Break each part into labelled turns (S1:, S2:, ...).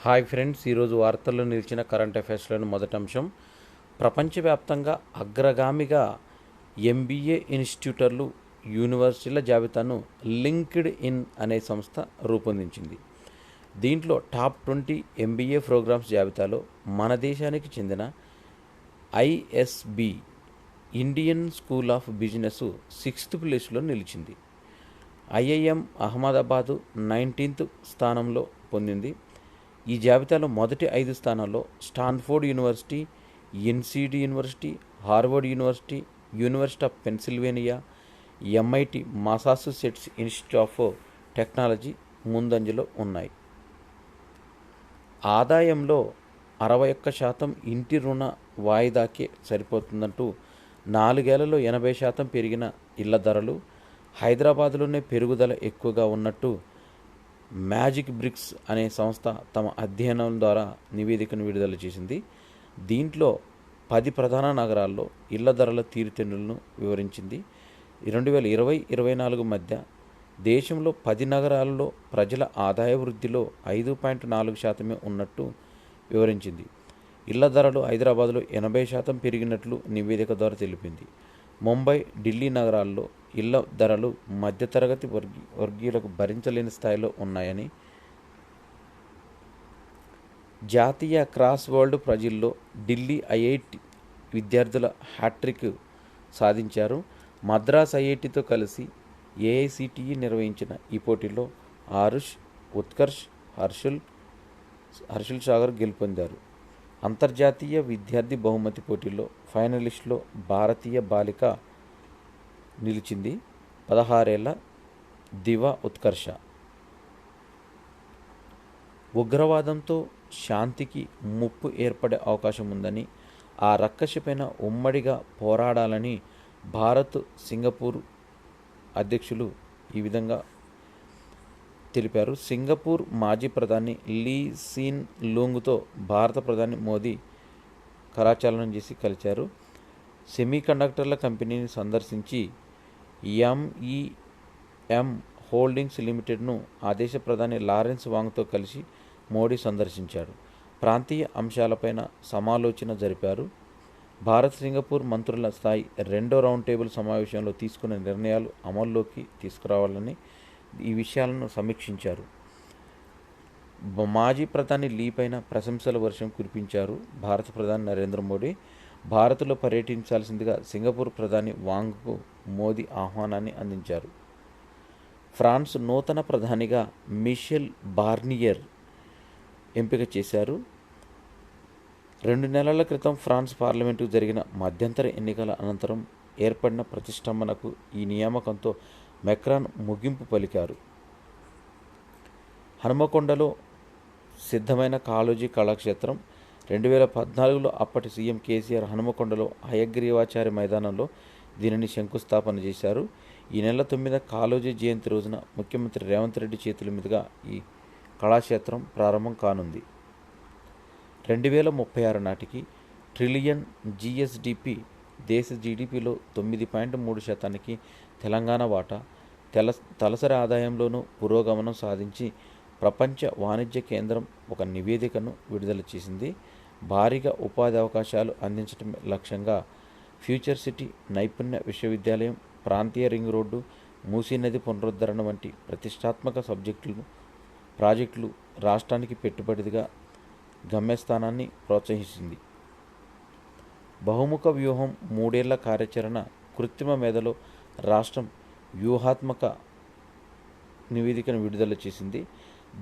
S1: Hi friends, ఈరోజు వార్తల్లో నిలిచిన కరెంట్ అఫైర్స్లోని మొదటి అంశం. ప్రపంచవ్యాప్తంగా అగ్రగామిగా ఎంబీఏ ఇన్స్టిట్యూటర్లు యూనివర్సిటీల జాబితాను లింక్డ్ ఇన్ అనే సంస్థ రూపొందించింది. దీంట్లో టాప్ 20 ఎంబీఏ ప్రోగ్రామ్స్ జాబితాలో మన దేశానికి చెందిన ISB Indian school of business 6th ప్లేస్లో నిలిచింది. ఐఐఎం అహ్మదాబాదు 19th స్థానంలో పొందింది. ఈ జాబితాలో మొదటి 5 స్థానాల్లో స్టాన్ఫోర్డ్ యూనివర్సిటీ, ఎన్సీడీ University, Harvard University, University of Pennsylvania, MIT, Massachusetts Institute of Technology ముందంజలో ఉన్నాయి. ఆదాయంలో 61% ఇంటి రుణ వాయిదాకే సరిపోతుందంటూ 4 ఏళ్లలో 80% పెరిగిన ఇళ్ల ధరలు, హైదరాబాద్లోనే పెరుగుదల ఎక్కువగా ఉన్నట్టు మ్యాజిక్ బ్రిక్స్ అనే సంస్థ తమ అధ్యయనం ద్వారా నివేదికను విడుదల చేసింది. దీంట్లో 10 ప్రధాన నగరాల్లో ఇళ్ల ధరల తీరుతెన్నులను వివరించింది. 2020-24 మధ్య దేశంలో 10 నగరాల్లో ప్రజల ఆదాయ వృద్ధిలో 5.4% ఉన్నట్టు వివరించింది. ఇళ్ల ధరలు హైదరాబాద్లో 80% పెరిగినట్లు నివేదిక ద్వారా తెలిపింది. ముంబై, ఢిల్లీ నగరాల్లో ఇళ్ల ధరలు మధ్యతరగతి వర్గీయులకు భరించలేని స్థాయిలో ఉన్నాయని, జాతీయ క్రాస్ వర్డ్ ప్రైజ్లో ఢిల్లీ ఐఐటి విద్యార్థుల హ్యాట్రిక్ సాధించారు. మద్రాస్ ఐఐటితో కలిసి ఏఐసిటిఈ నిర్వహించిన ఈ పోటీలో ఆరుష్, ఉత్కర్ష్, హర్షుల్ సాగర్ గెలుపొందారు. అంతర్జాతీయ విద్యార్థి బహుమతి పోటీల్లో ఫైనలిస్టులో భారతీయ బాలిక నిలిచింది. 16 ఏళ్ల దివా ఉత్కర్ష. ఉగ్రవాదంతో శాంతికి ముప్పు ఏర్పడే అవకాశం ఉందని, ఆ రక్కసిపైన ఉమ్మడిగా పోరాడాలని భారత్, సింగపూర్ అధ్యక్షులు ఈ విధంగా తెలిపారు. సింగపూర్ మాజీ ప్రధాని లీ సీన్ లూంగ్తో భారత ప్రధాని మోదీ కరాచాలనం చేసి కలిశారు. సెమీకండక్టర్ల కంపెనీని సందర్శించి ఎంఈఎం హోల్డింగ్స్ లిమిటెడ్ను ఆ దేశ ప్రధాని లారెన్స్ వాంగ్తో కలిసి మోడీ సందర్శించారు. ప్రాంతీయ అంశాలపైన సమాలోచన జరిపారు. భారత్, సింగపూర్ మంత్రుల స్థాయి 2వ రౌండ్ టేబుల్ సమావేశంలో తీసుకున్న నిర్ణయాలు అమల్లోకి తీసుకురావాలని ఈ విషయాలను సమీక్షించారు. మాజీ ప్రధాని లీ పైన ప్రశంసల వర్షం కురిపించారు భారత ప్రధాని నరేంద్ర మోడీ. భారత్లో పర్యటించాల్సిందిగా సింగపూర్ ప్రధాని వాంగ్కు మోదీ ఆహ్వానాన్ని అందించారు. ఫ్రాన్స్ నూతన ప్రధానిగా మిషెల్ బార్నియర్ ఎంపిక చేశారు. 2 నెలల క్రితం ఫ్రాన్స్ పార్లమెంటుకు జరిగిన మధ్యంతర ఎన్నికల అనంతరం ఏర్పడిన ప్రతిష్టంభనకు ఈ నియామకంతో మెక్రాన్ ముగింపు పలికారు. హనుమకొండలో సిద్ధమైన కాళోజీ కళాక్షేత్రం. 2014లో అప్పటి సీఎం కేసీఆర్ హనుమకొండలో హయగ్రీవాచార్య మైదానంలో దీనిని శంకుస్థాపన చేశారు. ఈ నెల 9 కాళోజీ జయంతి రోజున ముఖ్యమంత్రి రేవంత్ రెడ్డి చేతుల మీదుగా ఈ కళాక్షేత్రం ప్రారంభం కానుంది. 2036 నాటికి ట్రిలియన్ జీఎస్డిపి, దేశ జీడిపిలో 9.3% తెలంగాణ వాటా, తలసరి ఆదాయంలోనూ పురోగమనం సాధించి ప్రపంచ వాణిజ్య కేంద్రం ఒక నివేదికను విడుదల చేసింది. భారీగా ఉపాధి అవకాశాలు అందించడమే లక్ష్యంగా ఫ్యూచర్ సిటీ, నైపుణ్య విశ్వవిద్యాలయం, ప్రాంతీయ రింగ్ రోడ్డు, మూసీ నది పునరుద్ధరణ వంటి ప్రతిష్టాత్మక ప్రాజెక్టులు రాష్ట్రానికి పెట్టుబడిగా గమ్యస్థానాన్ని ప్రోత్సహిస్తుంది. బహుముఖ వ్యూహం 3 ఏళ్ల కార్యాచరణ కృత్రిమ మేధలో రాష్ట్రం వ్యూహాత్మక నివేదికను విడుదల చేసింది.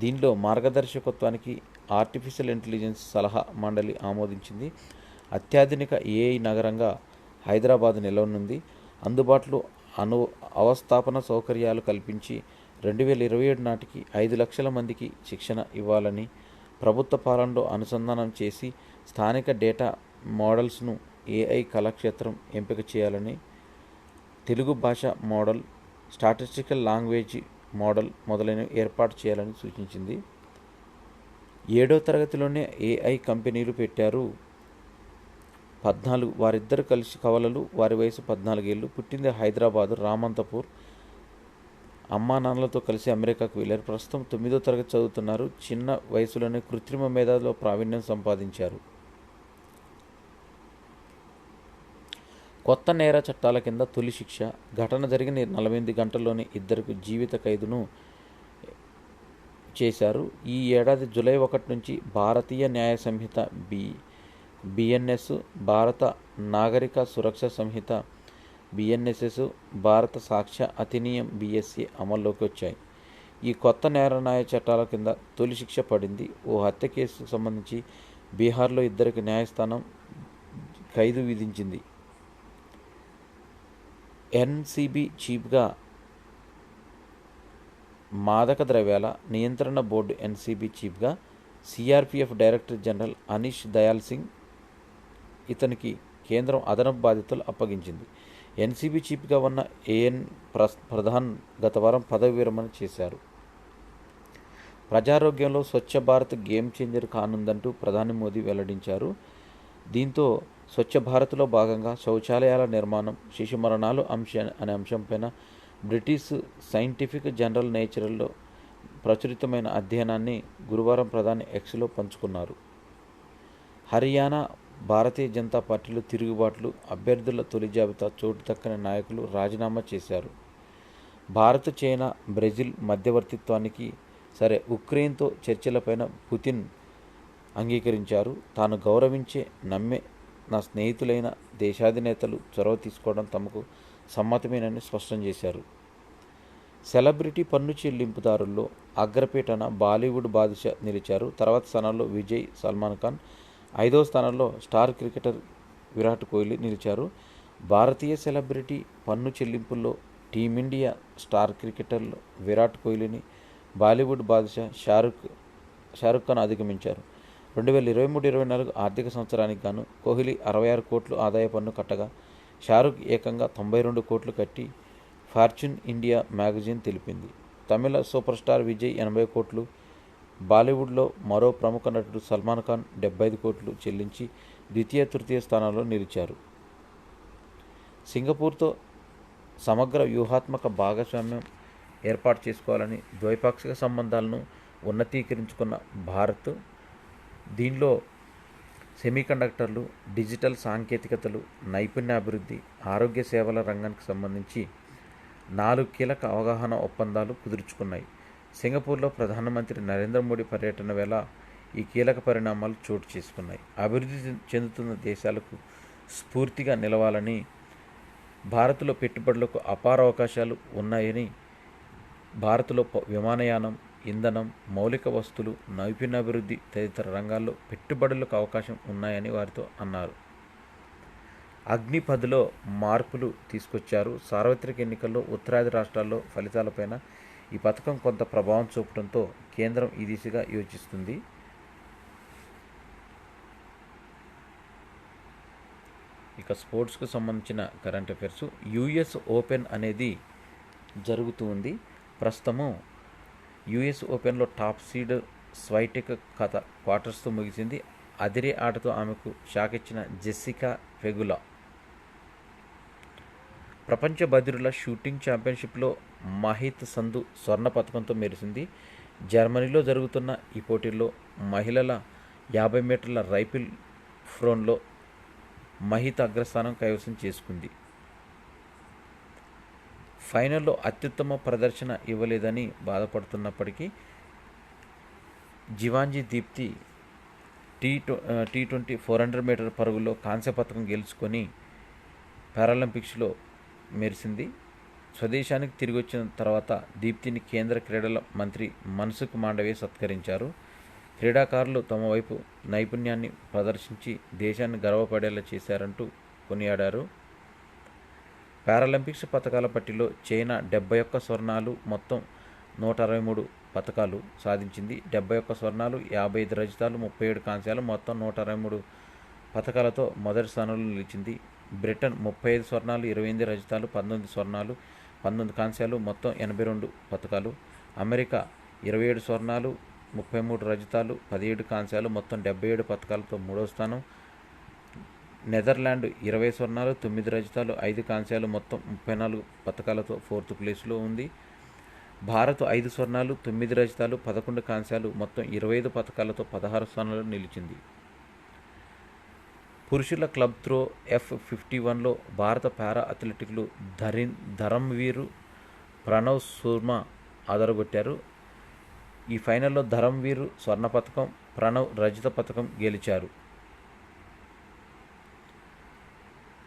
S1: దీనిలో మార్గదర్శకత్వానికి ఆర్టిఫిషియల్ ఇంటెలిజెన్స్ సలహా మండలి ఆమోదించింది. అత్యాధునిక ఏఐ నగరంగా హైదరాబాద్ నిలవనుంది. అందుబాటులో అవస్థాపన సౌకర్యాలు కల్పించి 2027 నాటికి 5 లక్షల మందికి శిక్షణ ఇవ్వాలని, ప్రభుత్వ పాలనలో అనుసంధానం చేసి స్థానిక డేటా మోడల్స్ను ఏఐ కళాక్షేత్రం ఎంపిక చేయాలని, తెలుగు భాష మోడల్, స్టాటిస్టికల్ లాంగ్వేజ్ మోడల్ మొదలైనవి ఏర్పాటు చేయాలని సూచించింది. 7వ తరగతిలోనే ఏఐ కంపెనీలు పెట్టారు 14. వారిద్దరు కలిసి కవలలు. వారి వయసు 14 ఏళ్ళు. పుట్టింది హైదరాబాదు రామంతపూర్. అమ్మా నాన్నలతో కలిసి అమెరికాకు వెళ్ళారు. ప్రస్తుతం 9వ తరగతి చదువుతున్నారు. చిన్న వయసులోనే కృత్రిమ మేధలో ప్రావీణ్యం సంపాదించారు. కొత్త నేర చట్టాల కింద తొలి శిక్ష. ఘటన జరిగిన 48 గంటల్లోనే ఇద్దరికి జీవిత ఖైదును చేశారు. ఈ ఏడాది జూలై 1 నుంచి భారతీయ న్యాయ సంహిత బిఎన్ఎస్, భారత నాగరిక సురక్ష సంహిత బిఎన్ఎస్ఎస్, భారత సాక్ష్య అధినియం బిఎస్సి అమల్లోకి వచ్చాయి. ఈ కొత్త నేర న్యాయ చట్టాల కింద తొలి శిక్ష పడింది. ఓ హత్య కేసుకు సంబంధించి బీహార్లో ఇద్దరికి న్యాయస్థానం ఖైదు విధించింది. ఎన్సిబి చీఫ్గా మాదక ద్రవ్యాల నియంత్రణ బోర్డు ఎన్సిబి చీఫ్గా CRPF director general Anish Dayal Singh ఇతనికి కేంద్రం అదనపు బాధ్యతలు అప్పగించింది. ఎన్సిబి చీఫ్గా ఉన్న ఏఎన్ ప్రధాన్ గత వారం పదవి విరమణ చేశారు. ప్రజారోగ్యంలో స్వచ్ఛ భారత్ గేమ్ చేంజర్ కానుందంటూ ప్రధాని మోదీ వెల్లడించారు. దీంతో స్వచ్ఛ భారత్లో భాగంగా శౌచాలయాల నిర్మాణం, శిశు మరణాలు అనే అంశంపైన బ్రిటిష్ సైంటిఫిక్ జర్నల్ నేచర్లో ప్రచురితమైన అధ్యయనాన్ని గురువారం ప్రధాని ఎక్స్లో పంచుకున్నారు. హర్యానా భారతీయ జనతా పార్టీలో తిరుగుబాట్లు, అభ్యర్థుల తొలి జాబితా చోటు దక్కని నాయకులు రాజీనామా చేశారు. భారత్, చైనా, బ్రెజిల్ మధ్యవర్తిత్వానికి ఉక్రెయిన్తో చర్చలపైన పుతిన్ అంగీకరించారు. తాను గౌరవించే, నమ్మే నా స్నేహితులైన దేశాధినేతలు చొరవ తీసుకోవడం తమకు సమ్మతమేనని స్పష్టం చేశారు. సెలబ్రిటీ పన్ను చెల్లింపుదారుల్లో అగ్రపీఠన బాలీవుడ్ బాద్షా నిలిచారు. తర్వాత స్థానంలో విజయ్, సల్మాన్ ఖాన్, 5వ స్థానంలో స్టార్ క్రికెటర్ విరాట్ కోహ్లీ నిలిచారు. భారతీయ సెలబ్రిటీ పన్ను చెల్లింపుల్లో టీమిండియా స్టార్ క్రికెటర్లు విరాట్ కోహ్లీని బాలీవుడ్ బాద్షా షారుఖ్ ఖాన్ అధిగమించారు. 2023-24 ఆర్థిక సంవత్సరానికి గాను కోహ్లీ 66 కోట్లు ఆదాయ పన్ను కట్టగా షారుఖ్ ఏకంగా 92 కోట్లు కట్టి ఫార్చ్యూన్ ఇండియా మ్యాగజైన్ తెలిపింది. తమిళ సూపర్ స్టార్ విజయ్ 80 కోట్లు, బాలీవుడ్లో మరో ప్రముఖ నటుడు సల్మాన్ ఖాన్ 75 కోట్లు చెల్లించి ద్వితీయ, తృతీయ స్థానాల్లో నిలిచారు. సింగపూర్తో సమగ్ర వ్యూహాత్మక భాగస్వామ్యం ఏర్పాటు చేసుకోవాలని ద్వైపాక్షిక సంబంధాలను ఉన్నతీకరించుకున్న భారత్ దీనిలో సెమీకండక్టర్లు, డిజిటల్ సాంకేతికతలు, నైపుణ్యాభివృద్ధి, ఆరోగ్య సేవల రంగానికి సంబంధించి 4 కీలక అవగాహన ఒప్పందాలు కుదుర్చుకున్నాయి. సింగపూర్లో ప్రధానమంత్రి నరేంద్ర మోడీ పర్యటన వేళ ఈ కీలక పరిణామాలు చోటు చేసుకున్నాయి. అభివృద్ధి చెందుతున్న దేశాలకు స్ఫూర్తిగా నిలవాలని, భారత్లో పెట్టుబడులకు అపార అవకాశాలు ఉన్నాయని, భారత్లో విమానయానం, ఇంధనం, మౌలిక వస్తువులు, నైపుణ్యాభివృద్ధి తదితర రంగాల్లో పెట్టుబడులకు అవకాశం ఉన్నాయని వారితో అన్నారు. అగ్ని-10లో మార్పులు తీసుకొచ్చారు. సార్వత్రిక ఎన్నికల్లో ఉత్తరాది రాష్ట్రాల్లో ఫలితాలపైన ఈ పథకం కొంత ప్రభావం చూపడంతో కేంద్రం ఈ దిశగా యోచిస్తుంది. ఇక స్పోర్ట్స్కు సంబంధించిన కరెంట్ అఫైర్స్. యుఎస్ ఓపెన్ అనేది జరుగుతూ ఉంది. ప్రస్తుతము యుఎస్ ఓపెన్లో టాప్ సీడ్ స్వైటెక్ కథ క్వార్టర్స్తో ముగిసింది. అదిరే ఆటతో ఆమెకు షాక్ ఇచ్చిన జెస్సికా పెగులా. ప్రపంచ బదిరుల షూటింగ్ ఛాంపియన్షిప్లో మహిత్ సంధు స్వర్ణ పతకంతో మెరిసింది. జర్మనీలో జరుగుతున్న ఈ పోటీల్లో మహిళల 50 మీటర్ల రైఫిల్ థ్రోలో మహిత్ అగ్రస్థానం కైవసం చేసుకుంది. ఫైనల్లో అత్యుత్తమ ప్రదర్శన ఇవ్వలేదని బాధపడుతున్నప్పటికీ జివాంజీ దీప్తి T20 400 మీటర్ పరుగులో కాంస్య పతకం గెలుచుకొని పారాలింపిక్స్లో మెరిసింది. స్వదేశానికి తిరిగి వచ్చిన తర్వాత దీప్తిని కేంద్ర క్రీడల మంత్రి మన్సుఖ్ మాండవీయ సత్కరించారు. క్రీడాకారులు తమ వైపు నైపుణ్యాన్ని ప్రదర్శించి దేశాన్ని గర్వపడేలా చేశారంటూ కొనియాడారు. పారాలింపిక్స్ పథకాల పట్టిలో చైనా 71 స్వర్ణాలు, మొత్తం 163 పథకాలు సాధించింది. 71 స్వర్ణాలు, 55 రజతాలు, 37 కాంస్యాలు, మొత్తం 163 పథకాలతో మొదటి స్థానంలో నిలిచింది. బ్రిటన్ 35 స్వర్ణాలు, 28 రజతాలు, 19 స్వర్ణాలు, 19 కాంస్యాలు, మొత్తం 82 పథకాలు. అమెరికా 27 స్వర్ణాలు, 33 రజతాలు, 17 కాంస్యాలు, మొత్తం 77 పథకాలతో మూడవ స్థానం. నెదర్లాండ్ 20 స్వర్ణాలు, 9 రజతాలు, 5 కాంస్యాలు, మొత్తం 34 పథకాలతో 4th ప్లేస్లో ఉంది. భారత్ 5 స్వర్ణాలు, 9 రజతాలు, 11 కాంస్యాలు, మొత్తం 25 పతకాలతో 16 స్థానంలో నిలిచింది. పురుషుల క్లబ్ త్రో F51లో భారత పారా అథ్లెటిక్లు ధరంవీర్, ప్రణవ్ శర్మ అదరగొట్టారు. ఈ ఫైనల్లో ధరంవీర్ స్వర్ణ పతకం, ప్రణవ్ రజత పతకం గెలిచారు.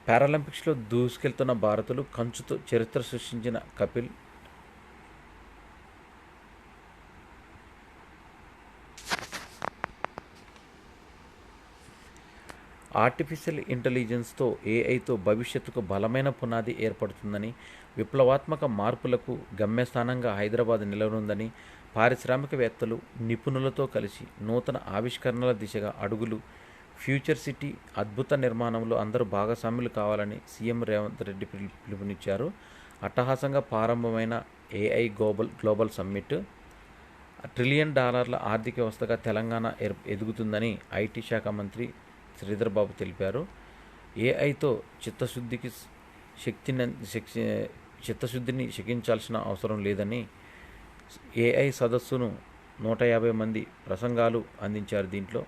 S1: పారాలింపిక్స్లో దూసుకెళ్తున్న భారతులు కంచుతో చరిత్ర సృష్టించిన కపిల్ ఆర్టిఫిషియల్ ఇంటెలిజెన్స్తో ఏఐతో భవిష్యత్తుకు బలమైన పునాది ఏర్పడుతుందని, విప్లవాత్మక మార్పులకు గమ్యస్థానంగా హైదరాబాద్ నిలవనుందని, పారిశ్రామికవేత్తలు, నిపుణులతో కలిసి నూతన ఆవిష్కరణల దిశగా అడుగులు, ఫ్యూచర్ సిటీ అద్భుత నిర్మాణంలో అందరూ భాగస్వాములు కావాలని సీఎం రేవంత్ రెడ్డి పిలుపునిచ్చారు. అట్టహాసంగా ప్రారంభమైన ఏఐ గ్లోబల్ సమ్మిట్ $1 ట్రిలియన్ ఆర్థిక వ్యవస్థగా తెలంగాణ ఎదుగుతుందని ఐటీ శాఖ మంత్రి శ్రీధర్ బాబు తెలిపారు. ఏఐతో చిత్తశుద్ధిని శకించాల్సిన అవసరం లేదని ఏఐ సదస్సును 150 మంది ప్రసంగాలు అందించారు. దీంట్లో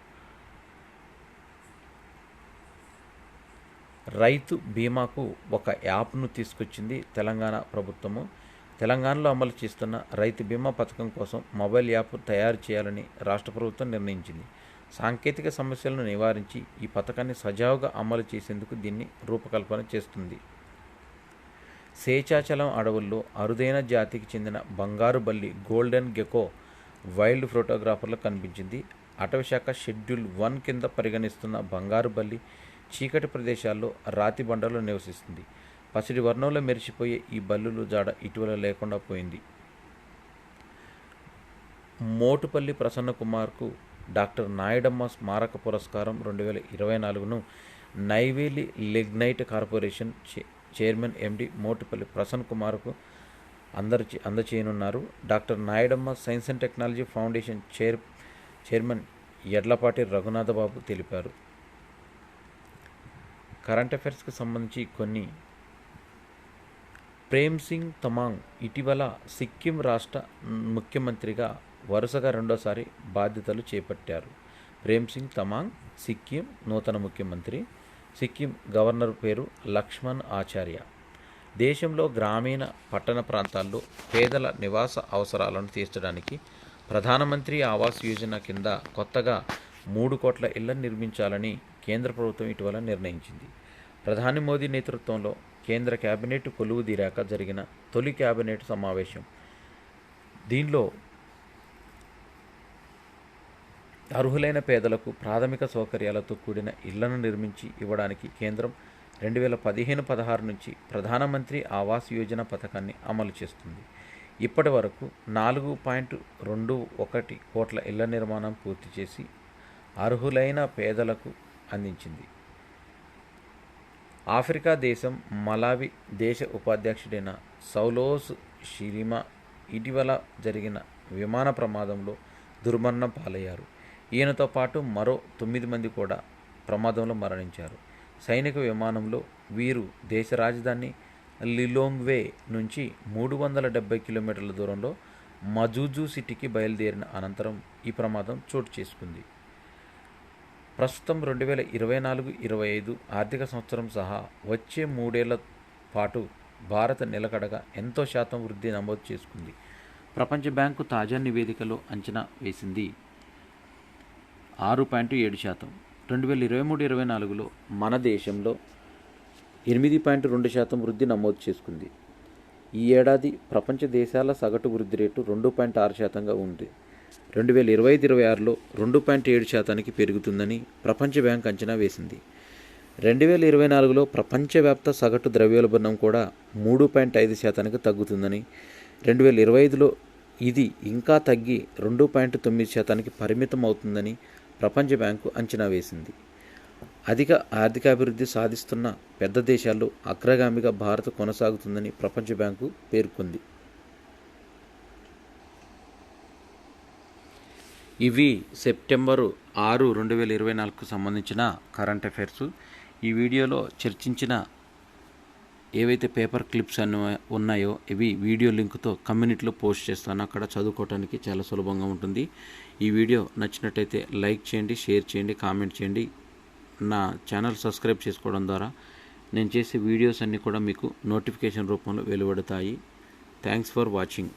S1: రైతు బీమాకు ఒక యాప్ను తీసుకొచ్చింది తెలంగాణ ప్రభుత్వము. తెలంగాణలో అమలు చేస్తున్న రైతు బీమా పథకం కోసం మొబైల్ యాప్ తయారు చేయాలని రాష్ట్ర ప్రభుత్వం నిర్ణయించింది. సాంకేతిక సమస్యలను నివారించి ఈ పథకాన్ని సజావుగా అమలు చేసేందుకు దీన్ని రూపకల్పన చేస్తుంది. శేషాచలం అడవుల్లో అరుదైన జాతికి చెందిన బంగారు బల్లి గోల్డెన్ గెకో వైల్డ్ ఫోటోగ్రాఫర్లకు కనిపించింది. అటవీశాఖ షెడ్యూల్ 1 కింద పరిగణిస్తున్న బంగారు బల్లి చీకటి ప్రదేశాల్లో రాతి బండలో నివసిస్తుంది. పసిడి వర్ణంలో మెరిసిపోయే ఈ బల్లులు జాడ ఇటీవల లేకుండా పోయింది. మోటుపల్లి ప్రసన్న కుమార్కు డాక్టర్ నాయుడమ్మ స్మారక పురస్కారం 2024ను Neyveli lignite corporation chairman MD Motupalli Prasanna కుమార్కు అందచేయనున్నారు. Doctor Nayudamma science and technology foundation chairman Yadlapati Raghunathababu తెలిపారు. కరెంట్ అఫైర్స్కి సంబంధించి కొన్ని. ప్రేమ్ సింగ్ తమాంగ్ ఇటీవల సిక్కిం రాష్ట్ర ముఖ్యమంత్రిగా వరుసగా రెండోసారి బాధ్యతలు చేపట్టారు. ప్రేమ్ సింగ్ తమాంగ్ సిక్కిం నూతన ముఖ్యమంత్రి. సిక్కిం గవర్నర్ పేరు లక్ష్మణ్ ఆచార్య. దేశంలో గ్రామీణ పట్టణ ప్రాంతాల్లో పేదల నివాస అవసరాలను తీర్చడానికి ప్రధానమంత్రి ఆవాస్ యోజన కింద కొత్తగా 3 కోట్ల ఇళ్లను నిర్మించాలని కేంద్ర ప్రభుత్వం ఇటీవల నిర్ణయించింది. ప్రధాని మోదీ నేతృత్వంలో కేంద్ర కేబినెట్ కొలువు తీరాక జరిగిన తొలి కేబినెట్ సమావేశం. దీనిలో అర్హులైన పేదలకు ప్రాథమిక సౌకర్యాలతో కూడిన ఇళ్లను నిర్మించి ఇవ్వడానికి కేంద్రం 2015-16 నుంచి ప్రధానమంత్రి ఆవాస్ యోజన పథకాన్ని అమలు చేస్తుంది. ఇప్పటి వరకు 4.21 కోట్ల ఇళ్ల నిర్మాణం పూర్తి చేసి అర్హులైన పేదలకు అందించింది. ఆఫ్రికా దేశం మలావి దేశ ఉపాధ్యక్షుడైన సౌలోస్ షిరిమా ఇటీవల జరిగిన విమాన ప్రమాదంలో దుర్మరణం పాలయ్యారు. ఈయనతో పాటు మరో 9 మంది కూడా ప్రమాదంలో మరణించారు. సైనిక విమానంలో వీరు దేశ రాజధాని లిలోంగ్వే నుంచి 370 కిలోమీటర్ల దూరంలో మజూజు సిటీకి బయలుదేరిన అనంతరం ఈ ప్రమాదం చోటు చేసుకుంది. ప్రస్తుతం 2024-25 ఆర్థిక సంవత్సరం సహా వచ్చే 3 ఏళ్ల పాటు భారత్ నిలకడగా ఎంతో శాతం వృద్ధి నమోదు చేసుకుంది. ప్రపంచ బ్యాంకు తాజా నివేదికలో అంచనా వేసింది 6.7%. 2023-24లో మన దేశంలో 8.2% వృద్ధి నమోదు చేసుకుంది. ఈ ఏడాది ప్రపంచ దేశాల సగటు వృద్ధి రేటు 2.6%గా ఉంది. 2025-26లో 2.7%కి పెరుగుతుందని ప్రపంచ బ్యాంక్ అంచనా వేసింది. 2024లో ప్రపంచవ్యాప్త సగటు ద్రవ్యోల్బణం కూడా 3.5%కి తగ్గుతుందని, 2025లో ఇది ఇంకా తగ్గి 2.9%కి పరిమితం అవుతుందని ప్రపంచ బ్యాంకు అంచనా వేసింది. అధిక ఆర్థికాభివృద్ధి సాధిస్తున్న పెద్ద దేశాల్లో అగ్రగామిగా భారత్ కొనసాగుతుందని ప్రపంచ బ్యాంకు పేర్కొంది. ఇవి సెప్టెంబరు 6, 2024కు సంబంధించిన కరెంట్ అఫైర్స్. ఈ వీడియోలో చర్చించిన ఏవైతే పేపర్ క్లిప్స్ అన్ని ఉన్నాయో ఇవి వీడియో లింక్తో కమ్యూనిటీలో పోస్ట్ చేస్తాను. అక్కడ చదువుకోవడానికి చాలా సులభంగా ఉంటుంది. ఈ వీడియో నచ్చినట్టయితే లైక్ చేయండి, షేర్ చేయండి, కామెంట్ చేయండి. నా ఛానల్ సబ్స్క్రైబ్ చేసుకోవడం ద్వారా నేను చేసే వీడియోస్ అన్నీ కూడా మీకు నోటిఫికేషన్ రూపంలో వెలువడతాయి. Thanks for watching.